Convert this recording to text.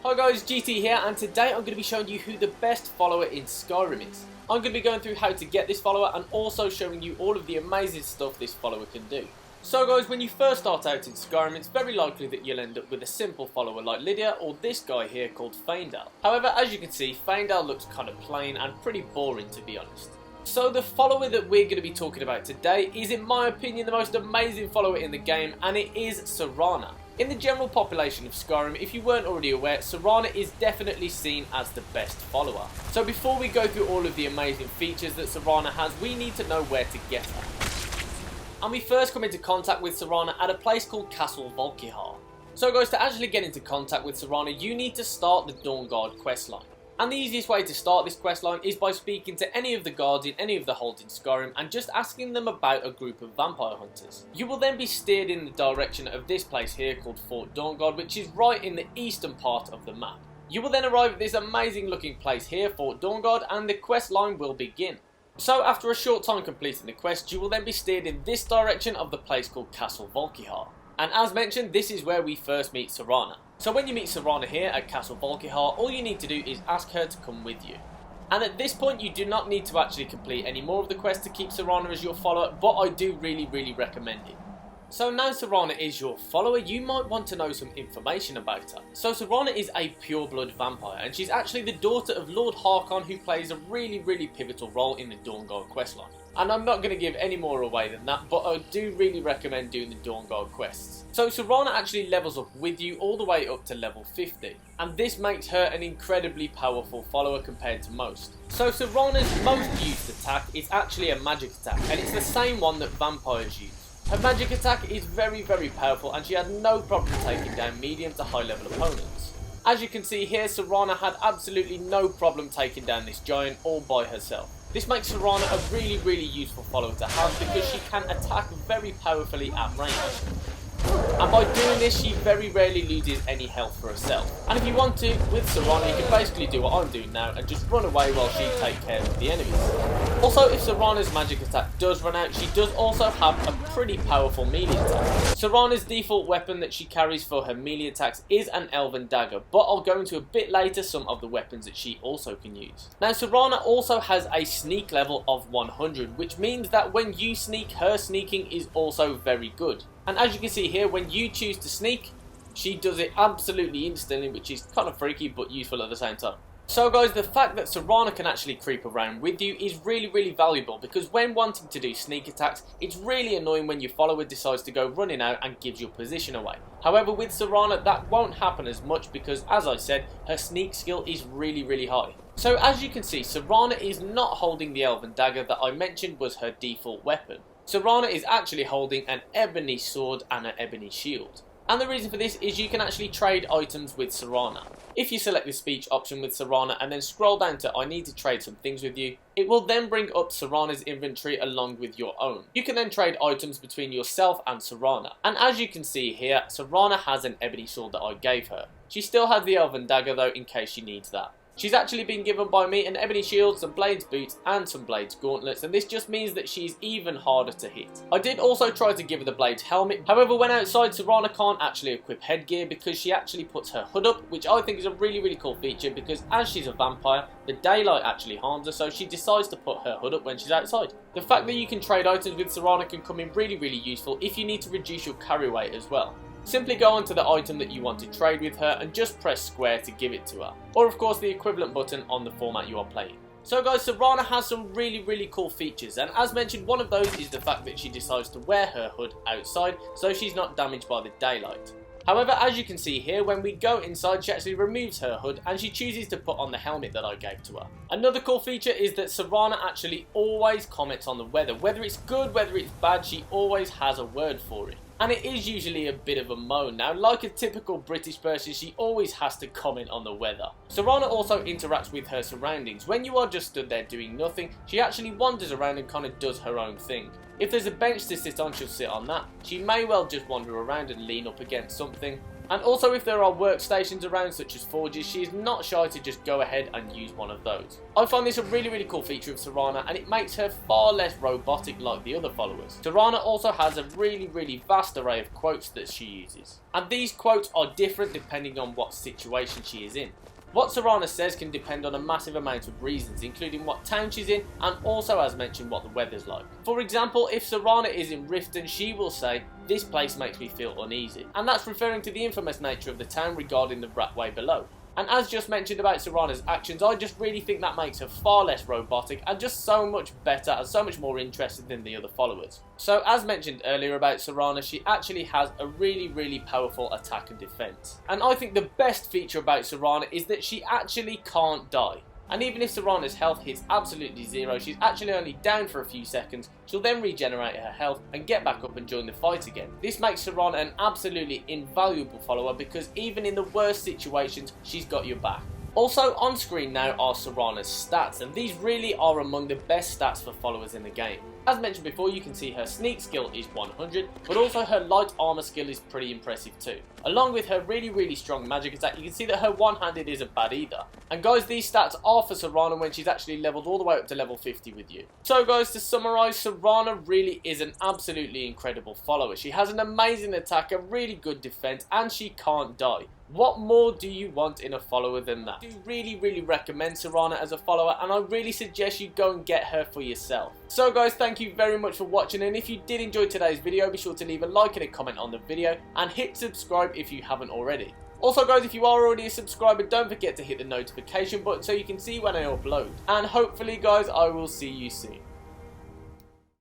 Hi guys, GT here, and today I'm going to be showing you who the best follower in Skyrim is. I'm going to be going through how to get this follower and also showing you all of the amazing stuff this follower can do. So guys, when you first start out in Skyrim, it's very likely that you'll end up with a simple follower like Lydia or this guy here called Faendal. However, as you can see, Faendal looks kind of plain and pretty boring to be honest. So the follower that we're going to be talking about today is, in my opinion, the most amazing follower in the game, and it is Serana. In the general population of Skyrim, if you weren't already aware, Serana is definitely seen as the best follower. So before we go through all of the amazing features that Serana has, we need to know where to get her. And we first come into contact with Serana at a place called Castle Volkihar. So guys, to actually get into contact with Serana, you need to start the Dawnguard questline. And the easiest way to start this questline is by speaking to any of the guards in any of the holds in Skyrim and just asking them about a group of vampire hunters. You will then be steered in the direction of this place here called Fort Dawnguard, which is right in the eastern part of the map. You will then arrive at this amazing looking place here, Fort Dawnguard, and the quest line will begin. So after a short time completing the quest, you will then be steered in this direction of the place called Castle Volkihar. And as mentioned, this is where we first meet Serana. So when you meet Serana here at Castle Volkihar, all you need to do is ask her to come with you. And at this point, you do not need to actually complete any more of the quest to keep Serana as your follower, but I do really recommend it. So now Serana is your follower, you might want to know some information about her. So Serana is a pure-blood vampire, and she's actually the daughter of Lord Harkon, who plays a really pivotal role in the Dawnguard questline. And I'm not going to give any more away than that, but I do really recommend doing the Dawnguard quests. So Serana actually levels up with you all the way up to level 50, and this makes her an incredibly powerful follower compared to most. So Serana's most used attack is actually a magic attack, and it's the same one that vampires use. Her magic attack is very powerful, and she had no problem taking down medium to high level opponents. As you can see here, Serana had absolutely no problem taking down this giant all by herself. This makes Serana a really useful follower to have because she can attack very powerfully at range. And by doing this, she very rarely loses any health for herself. And if you want to, with Serana, you can basically do what I'm doing now and just run away while she takes care of the enemies. Also, if Serana's magic attack does run out, she does also have a pretty powerful melee attack. Serana's default weapon that she carries for her melee attacks is an elven dagger, but I'll go into a bit later some of the weapons that she also can use. Now, Serana also has a sneak level of 100, which means that when you sneak, her sneaking is also very good. And as you can see here, when you choose to sneak, she does it absolutely instantly, which is kind of freaky but useful at the same time. So guys, the fact that Serana can actually creep around with you is really valuable, because when wanting to do sneak attacks, it's really annoying when your follower decides to go running out and gives your position away. However, with Serana, that won't happen as much because, as I said, her sneak skill is really high. So as you can see, Serana is not holding the elven dagger that I mentioned was her default weapon. Serana is actually holding an ebony sword and an ebony shield. And the reason for this is you can actually trade items with Serana. If you select the speech option with Serana and then scroll down to I need to trade some things with you, it will then bring up Serana's inventory along with your own. You can then trade items between yourself and Serana. And as you can see here, Serana has an ebony sword that I gave her. She still has the elven dagger though, in case she needs that. She's actually been given by me an ebony shield, some blades boots and some blades gauntlets, and this just means that she's even harder to hit. I did also try to give her the blades helmet, however when outside, Serana can't actually equip headgear because she actually puts her hood up, which I think is a really cool feature because as she's a vampire, the daylight actually harms her, so she decides to put her hood up when she's outside. The fact that you can trade items with Serana can come in really useful if you need to reduce your carry weight as well. Simply go onto the item that you want to trade with her and just press square to give it to her. Or of course the equivalent button on the format you are playing. So guys, Serana has some really cool features, and as mentioned, one of those is the fact that she decides to wear her hood outside so she's not damaged by the daylight. However, as you can see here, when we go inside, she actually removes her hood and she chooses to put on the helmet that I gave to her. Another cool feature is that Serana actually always comments on the weather. Whether it's good, whether it's bad, she always has a word for it. And it is usually a bit of a moan. Now, like a typical British person, she always has to comment on the weather. Serana also interacts with her surroundings. When you are just stood there doing nothing, she actually wanders around and kind of does her own thing. If there's a bench to sit on, she'll sit on that. She may well just wander around and lean up against something. And also if there are workstations around such as forges, she is not shy to just go ahead and use one of those. I find this a really cool feature of Serana, and it makes her far less robotic like the other followers. Serana also has a really vast array of quotes that she uses, and these quotes are different depending on what situation she is in. What Serana says can depend on a massive amount of reasons, including what town she's in and also, as mentioned, what the weather's like. For example, if Serana is in Riften, she will say, "This place makes me feel uneasy," and that's referring to the infamous nature of the town regarding the Ratway below. And as just mentioned about Serana's actions, I just really think that makes her far less robotic and just so much better and so much more interesting than the other followers. So as mentioned earlier about Serana, she actually has a really powerful attack and defense. And I think the best feature about Serana is that she actually can't die. And even if Serana's health hits absolutely zero, she's actually only down for a few seconds, she'll then regenerate her health and get back up and join the fight again. This makes Serana an absolutely invaluable follower because even in the worst situations, she's got your back. Also on screen now are Serana's stats, and these really are among the best stats for followers in the game. As mentioned before, you can see her sneak skill is 100, but also her light armor skill is pretty impressive too. Along with her really strong magic attack, you can see that her one-handed isn't bad either. And guys, these stats are for Serana when she's actually leveled all the way up to level 50 with you. So guys, to summarise, Serana really is an absolutely incredible follower. She has an amazing attack, a really good defense, and she can't die. What more do you want in a follower than that? I do really recommend Serana as a follower, and I really suggest you go and get her for yourself. So guys, thank you very much for watching, and if you did enjoy today's video, be sure to leave a like and a comment on the video, and hit subscribe if you haven't already. Also guys, if you are already a subscriber, don't forget to hit the notification button so you can see when I upload. And hopefully guys, I will see you soon.